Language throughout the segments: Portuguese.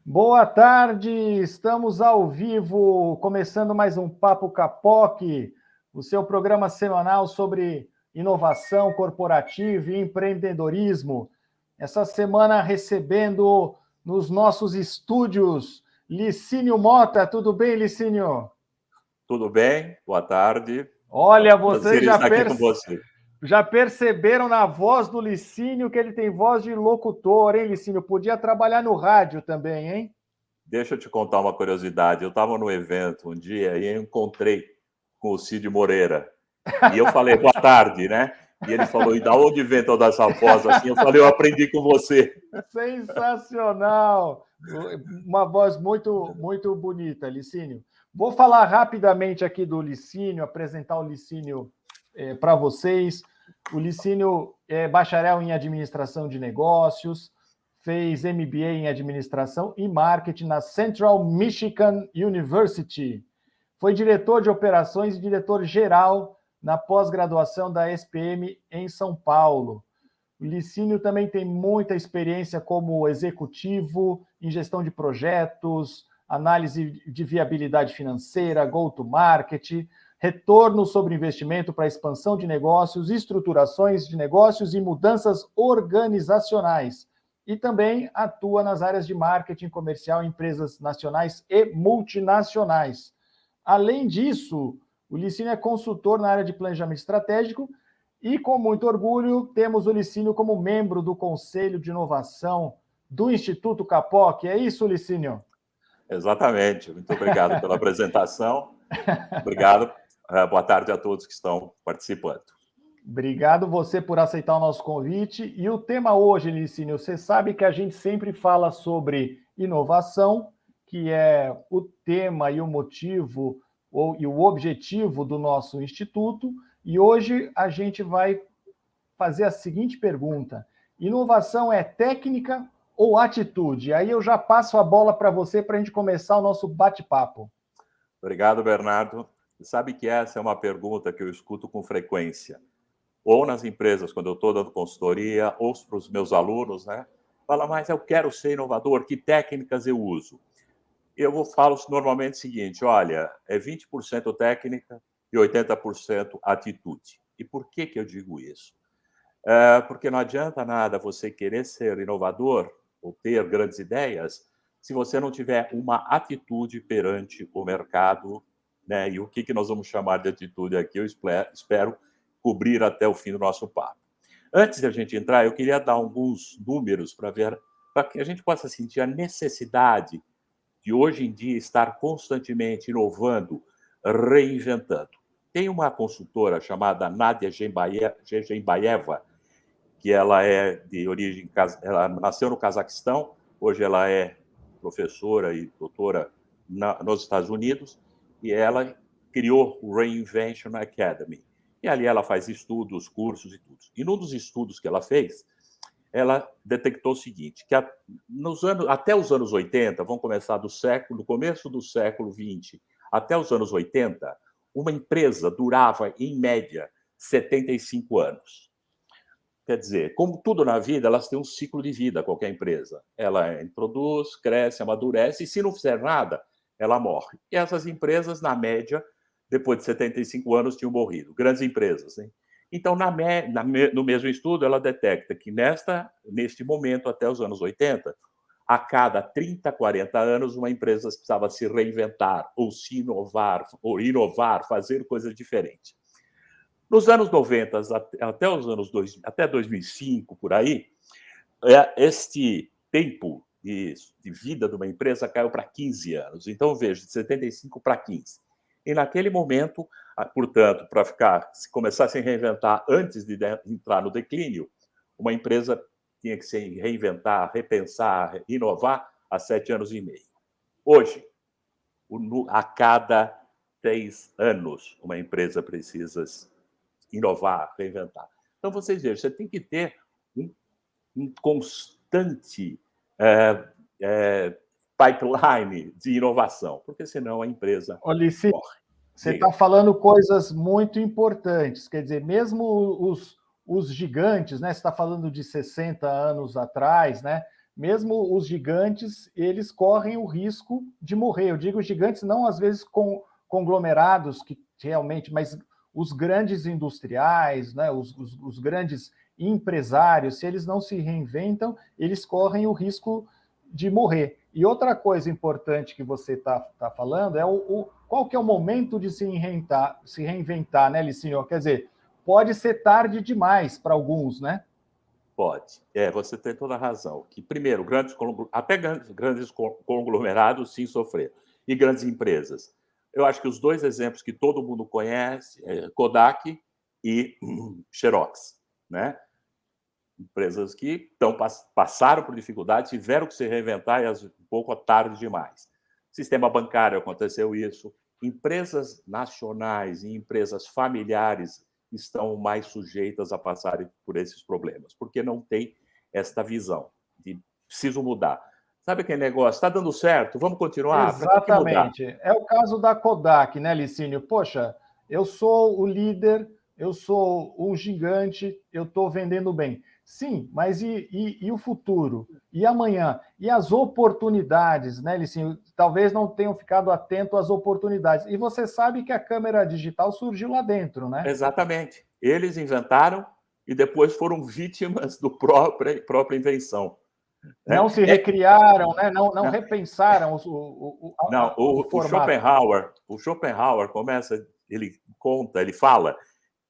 Boa tarde, estamos ao vivo, começando mais um Papo Capoc, o seu programa semanal sobre inovação corporativa e empreendedorismo. Essa semana recebendo nos nossos estúdios Licínio Mota. Tudo bem, Licínio? Tudo bem? Boa tarde. Olha, Prazer em estar aqui com você. Já perceberam na voz do Licínio que ele tem voz de locutor, hein, Licínio? Podia trabalhar no rádio também, hein? Deixa eu te contar uma curiosidade. Eu estava no evento um dia e eu encontrei com o Cid Moreira. E eu falei, boa tarde, né? E ele falou, e da onde vem toda essa voz assim? Eu falei, eu aprendi com você. Sensacional! Uma voz muito bonita, Licínio. Vou falar rapidamente aqui do Licínio, apresentar o Licínio para vocês. O Licínio é bacharel em administração de negócios, fez MBA em administração e marketing na Central Michigan University. Foi diretor de operações e diretor-geral na pós-graduação da SPM em São Paulo. O Licínio também tem muita experiência como executivo em gestão de projetos, análise de viabilidade financeira, go-to-market, retorno sobre investimento para expansão de negócios, estruturações de negócios e mudanças organizacionais. E também atua nas áreas de marketing comercial em empresas nacionais e multinacionais. Além disso, o Licínio é consultor na área de planejamento estratégico e, com muito orgulho, temos o Licínio como membro do Conselho de Inovação do Instituto Capoc. É isso, Licínio? Exatamente. Muito obrigado pela apresentação. Obrigado. Boa tarde a todos que estão participando. Obrigado você por aceitar o nosso convite. E o tema hoje, Licínio, você sabe que a gente sempre fala sobre inovação, que é o tema e o motivo e o objetivo do nosso instituto. E hoje a gente vai fazer a seguinte pergunta: inovação é técnica ou atitude? Aí eu já passo a bola para você para a gente começar o nosso bate-papo. Obrigado, Bernardo. Você sabe que essa é uma pergunta que eu escuto com frequência, ou nas empresas, quando eu estou dando consultoria, ou para os meus alunos, né? Fala, mas eu quero ser inovador, que técnicas eu uso? Eu falo normalmente o seguinte, olha, é 20% técnica e 80% atitude. E por que eu digo isso? Porque não adianta nada você querer ser inovador ou ter grandes ideias se você não tiver uma atitude perante o mercado, né? E o que nós vamos chamar de atitude aqui, eu espero cobrir até o fim do nosso papo. Antes de a gente entrar, eu queria dar alguns números para que a gente possa sentir a necessidade de hoje em dia estar constantemente inovando, reinventando. Tem uma consultora chamada Nadia Gembaeva, que ela é de origem, ela nasceu no Cazaquistão, hoje ela é professora e doutora nos Estados Unidos, e ela criou o Reinvention Academy. E ali ela faz estudos, cursos e tudo. E num dos estudos que ela fez, ela detectou o seguinte, que até os anos 80, vamos começar do começo do século 20 até os anos 80, uma empresa durava, em média, 75 anos. Quer dizer, como tudo na vida, elas têm um ciclo de vida, qualquer empresa. Ela introduz, cresce, amadurece, e se não fizer nada, ela morre. E essas empresas, na média, depois de 75 anos, tinham morrido. Grandes empresas, hein? Então, no mesmo estudo, ela detecta que neste momento, até os anos 80, a cada 30, 40 anos, uma empresa precisava se reinventar, ou se inovar, fazer coisas diferentes. Nos anos 90, até os anos 2000, até 2005, por aí, este tempo de vida de uma empresa caiu para 15 anos. Então, veja, de 75 para 15. E naquele momento, portanto, se começar a se reinventar antes de entrar no declínio, uma empresa tinha que se reinventar, repensar, inovar há 7 anos e meio. Hoje, a cada 3 anos, uma empresa precisa inovar, reinventar. Então, vocês vejam, você tem que ter um constante pipeline de inovação, porque senão a empresa morre. Você está falando coisas muito importantes, quer dizer, mesmo os gigantes, né? Você está falando de 60 anos atrás, né? mesmo os gigantes, eles correm o risco de morrer. Eu digo gigantes não às vezes com conglomerados que realmente, mas os grandes industriais, né, os grandes empresários, se eles não se reinventam, eles correm o risco de morrer. E outra coisa importante que você está falando é qual que é o momento de se reinventar, né, Licínio? Quer dizer, pode ser tarde demais para alguns, né? Pode. Você tem toda a razão. Que, primeiro, até grandes conglomerados sim sofreram. E grandes empresas. Eu acho que os dois exemplos que todo mundo conhece é Kodak e Xerox, né? Empresas que passaram por dificuldades, tiveram que se reinventar e um pouco tarde demais. Sistema bancário aconteceu isso. Empresas nacionais e empresas familiares estão mais sujeitas a passarem por esses problemas, porque não tem esta visão de preciso mudar. Sabe aquele negócio? Está dando certo? Vamos continuar? Para que mudar? Exatamente. É o caso da Kodak, né, Licínio? Poxa, eu sou o líder, eu sou um gigante, eu estou vendendo bem. Sim, mas e o futuro? E amanhã? E as oportunidades, né, Licínio? Talvez não tenham ficado atento às oportunidades. E você sabe que a câmera digital surgiu lá dentro, né? Exatamente. Eles inventaram e depois foram vítimas do própria invenção. Né? Não se recriaram, né? Não repensaram Não, o formato. O Schopenhauer começa, ele fala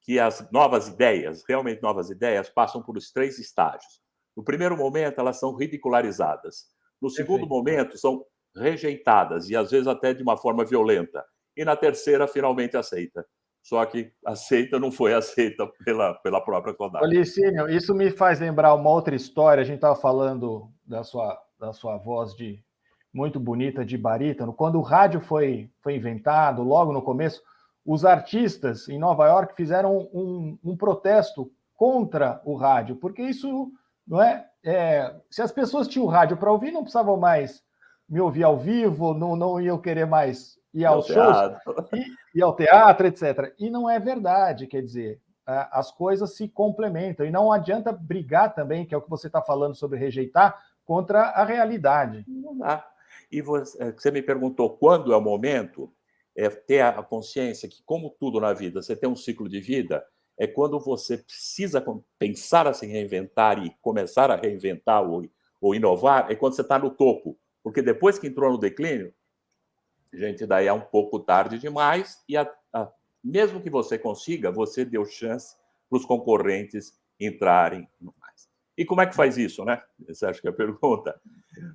que as novas ideias, realmente novas ideias, passam por os 3 estágios. No primeiro momento, elas são ridicularizadas. No segundo Perfeito. momento, são rejeitadas, e às vezes até de uma forma violenta. E na terceira, finalmente aceita. Só que aceita não foi aceita pela própria Kodak. Licínio, isso me faz lembrar uma outra história. A gente estava falando da sua voz muito bonita de barítono. Quando o rádio foi inventado, logo no começo, os artistas em Nova York fizeram um protesto contra o rádio, porque isso não se as pessoas tinham rádio para ouvir, não precisavam mais me ouvir ao vivo, não iam querer mais ir aos shows, ir ao teatro, etc. E não é verdade, quer dizer, as coisas se complementam. E não adianta brigar também, que é o que você está falando sobre rejeitar, contra a realidade. Não dá. E você me perguntou quando é o momento, ter a consciência que, como tudo na vida, você tem um ciclo de vida, é quando você precisa pensar a se reinventar e começar a reinventar ou inovar, é quando você está no topo. Porque depois que entrou no declínio, gente, daí é um pouco tarde demais e mesmo que você consiga, você deu chance para os concorrentes entrarem no mais. E como é que faz isso, né? Você acha que é a pergunta?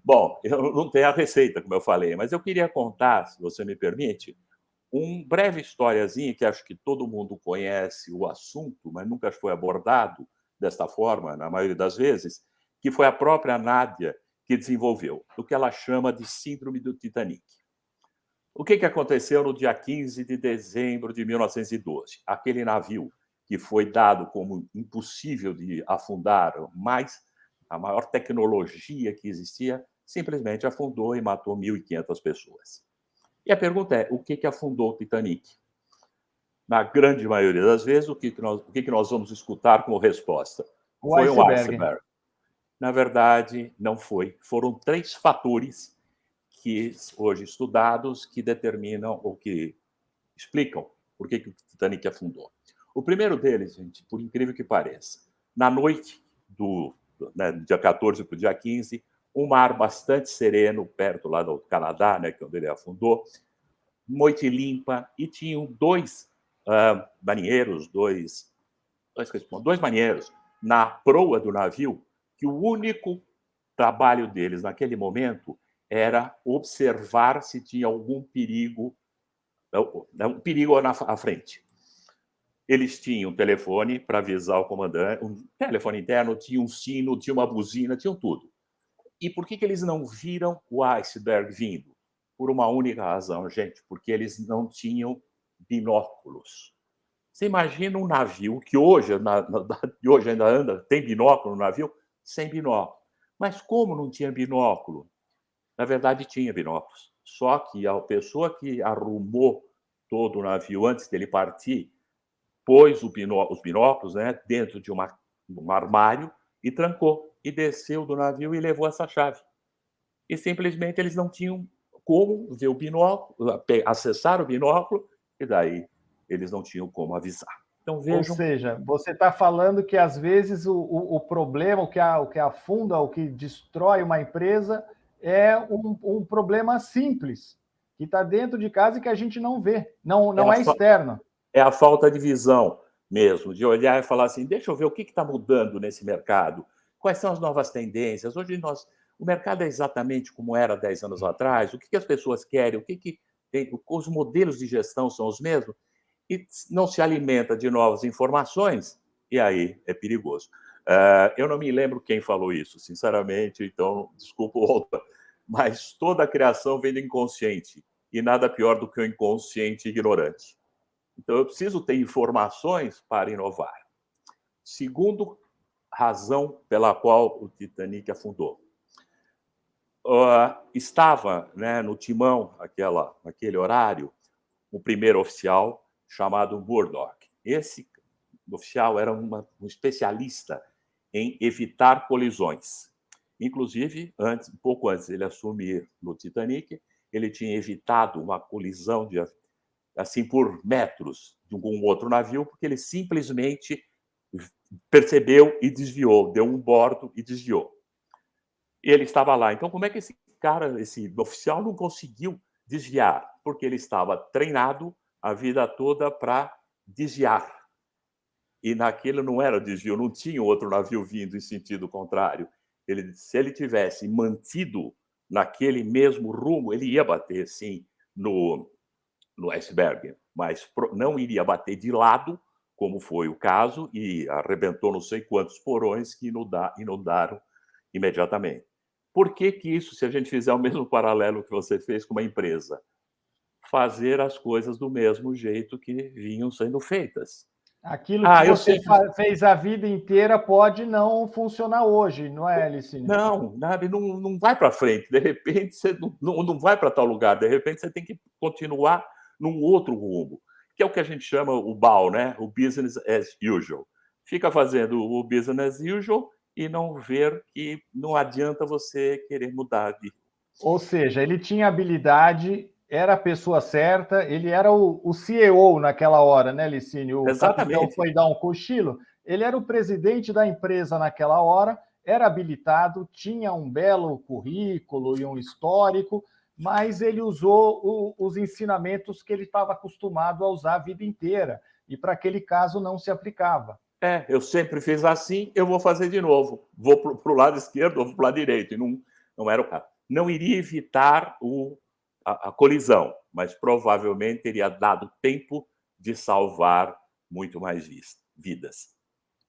Bom, eu não tenho a receita, como eu falei, mas eu queria contar, se você me permite, breve historiazinha que acho que todo mundo conhece o assunto, mas nunca foi abordado desta forma, na maioria das vezes, que foi a própria Nádia que desenvolveu, o que ela chama de Síndrome do Titanic. O que aconteceu no dia 15 de dezembro de 1912? Aquele navio que foi dado como impossível de afundar, mas a maior tecnologia que existia, simplesmente afundou e matou 1.500 pessoas. E a pergunta é, o que afundou o Titanic? Na grande maioria das vezes, o que nós vamos escutar como resposta? Foi um iceberg. Na verdade, não foi. Foram 3 fatores que hoje estudados que determinam ou que explicam por que o Titanic afundou. O primeiro deles, gente, por incrível que pareça, na noite do dia 14 para o dia 15, um mar bastante sereno, perto lá do Canadá, né, que é onde ele afundou, noite limpa, e tinham 2 marinheiros, dois marinheiros na proa do navio, que o único trabalho deles naquele momento era observar se tinha algum perigo, um perigo à frente. Eles tinham um telefone para avisar o comandante, um telefone interno, tinha um sino, tinha uma buzina, tinham tudo. E por que eles não viram o iceberg vindo? Por uma única razão, gente, porque eles não tinham binóculos. Você imagina um navio que hoje ainda anda, tem binóculo no navio? Sem binóculo. Mas como não tinha binóculo? Na verdade, tinha binóculos. Só que a pessoa que arrumou todo o navio antes dele partir, pôs os binóculos, né, dentro de um armário e trancou. e desceu do navio e levou essa chave. E simplesmente eles não tinham como ver o binóculo, acessar o binóculo, e daí eles não tinham como avisar. Então Ou vejam. seja, você está falando que às vezes o problema, o que afunda, o que destrói uma empresa é um problema simples, que está dentro de casa e que a gente não vê, É não a, é externo. é a falta de visão mesmo, de olhar e falar assim, deixa eu ver o que está mudando nesse mercado, quais são as novas tendências. Hoje o mercado é exatamente como era 10 anos atrás, o que as pessoas querem, os modelos de gestão são os mesmos, e não se alimenta de novas informações, e aí é perigoso. Eu não me lembro quem falou isso, sinceramente, então, desculpa, Opa, mas toda a criação vem do inconsciente, e nada pior do que o inconsciente ignorante. Então, eu preciso ter informações para inovar. Segundo razão pela qual o Titanic afundou. Estava, né, no timão, naquele horário, o primeiro oficial chamado Murdoch. Esse oficial era um especialista em evitar colisões. Inclusive, pouco antes de ele assumir no Titanic, ele tinha evitado uma colisão assim por metros de um outro navio, porque ele simplesmente percebeu e desviou, deu um bordo e desviou. E ele estava lá. Então, como é que esse oficial não conseguiu desviar? Porque ele estava treinado a vida toda para desviar. E naquele não era desvio, não tinha outro navio vindo em sentido contrário. Se ele tivesse mantido naquele mesmo rumo, ele ia bater, sim, no iceberg, mas não iria bater de lado, como foi o caso, e arrebentou não sei quantos porões que inundaram imediatamente. Por que isso, se a gente fizer o mesmo paralelo que você fez com uma empresa? Fazer as coisas do mesmo jeito que vinham sendo feitas. Aquilo que Eu você sempre... fez a vida inteira pode não funcionar hoje, não é, Licínio? Não, nada, não vai para frente. De repente, você não vai para tal lugar. De repente, você tem que continuar num outro rumo, que é o que a gente chama o BAU, né? O business as usual. Fica fazendo o business as usual e não ver que não adianta você querer mudar de... Ou seja, ele tinha habilidade, era a pessoa certa, ele era o CEO naquela hora, né, Licínio? O capitão Exatamente. foi dar um cochilo, ele era o presidente da empresa naquela hora, era habilitado, tinha um belo currículo e um histórico, mas ele usou os ensinamentos que ele estava acostumado a usar a vida inteira, e para aquele caso não se aplicava. Eu sempre fiz assim, eu vou fazer de novo. Vou para o lado esquerdo ou para o lado direito. E não era o caso. Não iria evitar a colisão, mas provavelmente teria dado tempo de salvar muito mais vidas.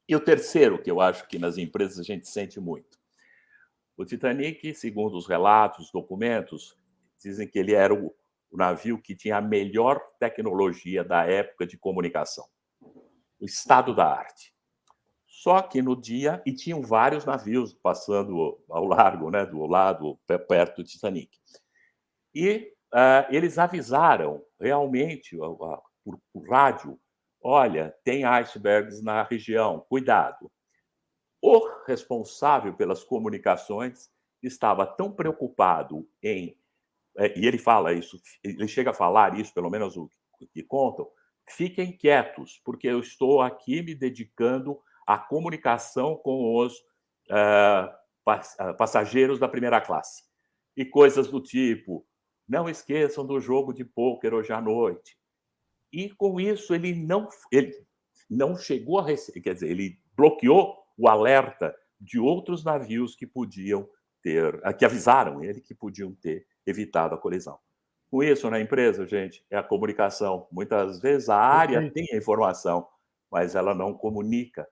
E o terceiro, que eu acho que nas empresas a gente sente muito. O Titanic, segundo os relatos, documentos, dizem que ele era o navio que tinha a melhor tecnologia da época de comunicação. O estado da arte. Só que no dia, e tinham vários navios passando ao largo, né, do lado, perto do Titanic. E eles avisaram realmente por rádio, olha, tem icebergs na região, cuidado. O responsável pelas comunicações estava tão preocupado em... E ele fala isso, ele chega a falar isso, pelo menos o que contam, fiquem quietos, porque eu estou aqui me dedicando à comunicação com os passageiros da primeira classe. E coisas do tipo, não esqueçam do jogo de pôquer hoje à noite. E com isso ele não chegou a receber, quer dizer, ele bloqueou o alerta de outros navios que podiam que avisaram ele que podiam ter evitado a colisão. Com isso, na empresa, gente, é a comunicação. Muitas vezes a área Perfeito. tem a informação, mas ela não comunica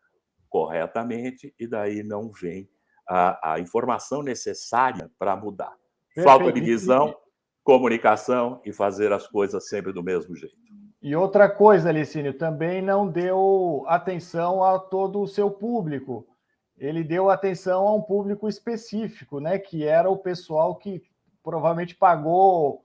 corretamente e daí não vem a informação necessária para mudar. Falta de Perfeito. visão, comunicação e fazer as coisas sempre do mesmo jeito. E outra coisa, Licínio, também não deu atenção a todo o seu público. Ele deu atenção a um público específico, né? Que era o pessoal que provavelmente pagou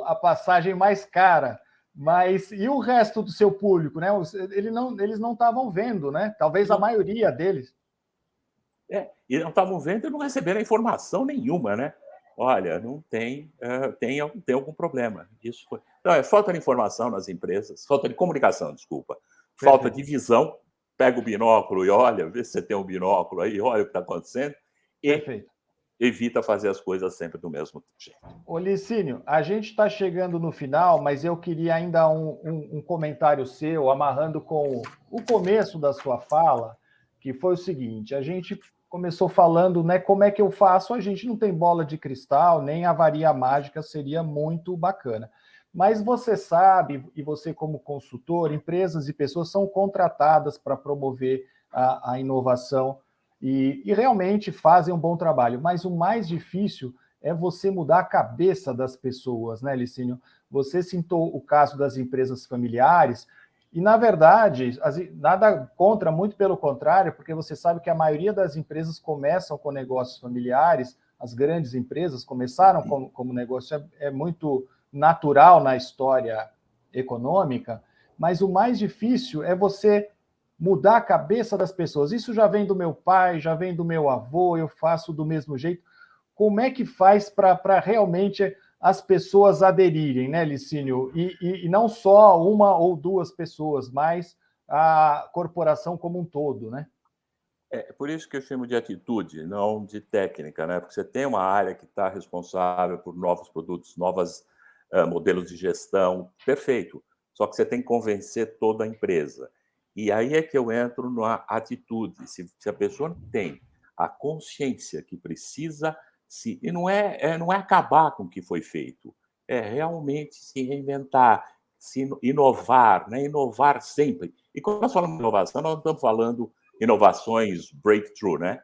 a passagem mais cara. Mas e o resto do seu público, né? Eles não estavam vendo, né? Talvez a maioria deles. E não estavam vendo e não receberam informação nenhuma, né? Olha, não tem, tem algum problema. Isso foi. Não, é falta de informação nas empresas, falta de comunicação, desculpa, falta Perfeito. de visão. Pega o binóculo e olha, vê se você tem um binóculo aí, olha o que está acontecendo, e Perfeito. evita fazer as coisas sempre do mesmo jeito. Ô, Licínio, a gente está chegando no final, mas eu queria ainda um comentário seu, amarrando com o começo da sua fala, que foi o seguinte: a gente começou falando, né, como é que eu faço, a gente não tem bola de cristal, nem a varinha mágica seria muito bacana. Mas você sabe, e você como consultor, empresas e pessoas são contratadas para promover a inovação e realmente fazem um bom trabalho, mas o mais difícil é você mudar a cabeça das pessoas, né, Licínio? Você citou o caso das empresas familiares, e, na verdade, nada contra, muito pelo contrário, porque você sabe que a maioria das empresas começam com negócios familiares, as grandes empresas começaram como negócio, é muito natural na história econômica, mas o mais difícil é você mudar a cabeça das pessoas. Isso já vem do meu pai, já vem do meu avô, eu faço do mesmo jeito. Como é que faz para realmente as pessoas aderirem, né, Licínio? E não só uma ou duas pessoas, mas a corporação como um todo, né? É por isso que eu chamo de atitude, não de técnica, né? Porque você tem uma área que está responsável por novos produtos, novos modelos de gestão, perfeito. Só que você tem que convencer toda a empresa. E aí é que eu entro na atitude. Se a pessoa não tem a consciência que precisa e não é acabar com o que foi feito, é realmente se reinventar, se inovar, né? Inovar sempre. E quando nós falamos de inovação, nós não estamos falando inovações breakthrough, né?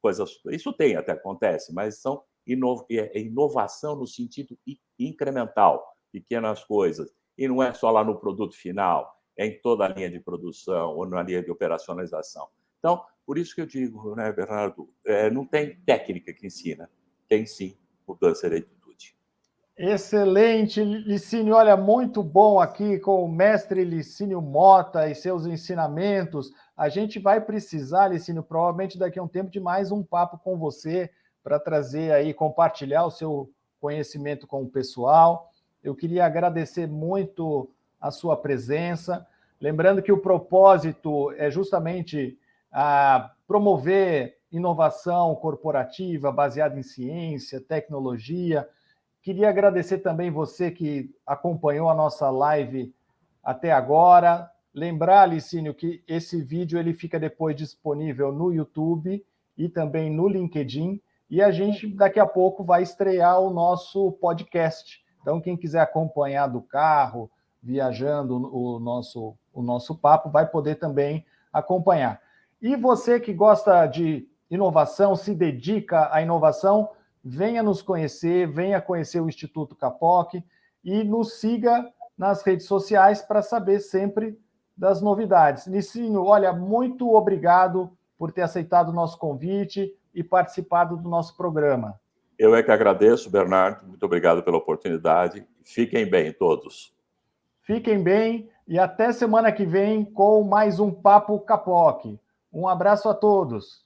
Coisas. Isso tem, até acontece, mas são inovação no sentido incremental, pequenas coisas. E não é só lá no produto final, é em toda a linha de produção ou na linha de operacionalização. Então, por isso que eu digo, né, Bernardo, não tem técnica que ensina, tem sim mudança de atitude. Excelente, Licínio. Olha, muito bom aqui com o mestre Licínio Mota e seus ensinamentos. A gente vai precisar, Licínio, provavelmente daqui a um tempo, de mais um papo com você para trazer aí, compartilhar o seu conhecimento com o pessoal. Eu queria agradecer muito a sua presença. Lembrando que o propósito é justamente promover inovação corporativa baseada em ciência, tecnologia. Queria agradecer também você que acompanhou a nossa live até agora. Lembrar, Licínio, que esse vídeo ele fica depois disponível no YouTube e também no LinkedIn. E a gente, daqui a pouco, vai estrear o nosso podcast. Então, quem quiser acompanhar do carro, viajando o nosso papo, vai poder também acompanhar. E você que gosta de inovação, se dedica à inovação, venha nos conhecer, venha conhecer o Instituto Capoc e nos siga nas redes sociais para saber sempre das novidades. Licínio, olha, muito obrigado por ter aceitado o nosso convite e participado do nosso programa. Eu é que agradeço, Bernardo. Muito obrigado pela oportunidade. Fiquem bem todos. Fiquem bem e até semana que vem com mais um Papo Capoc. Um abraço a todos.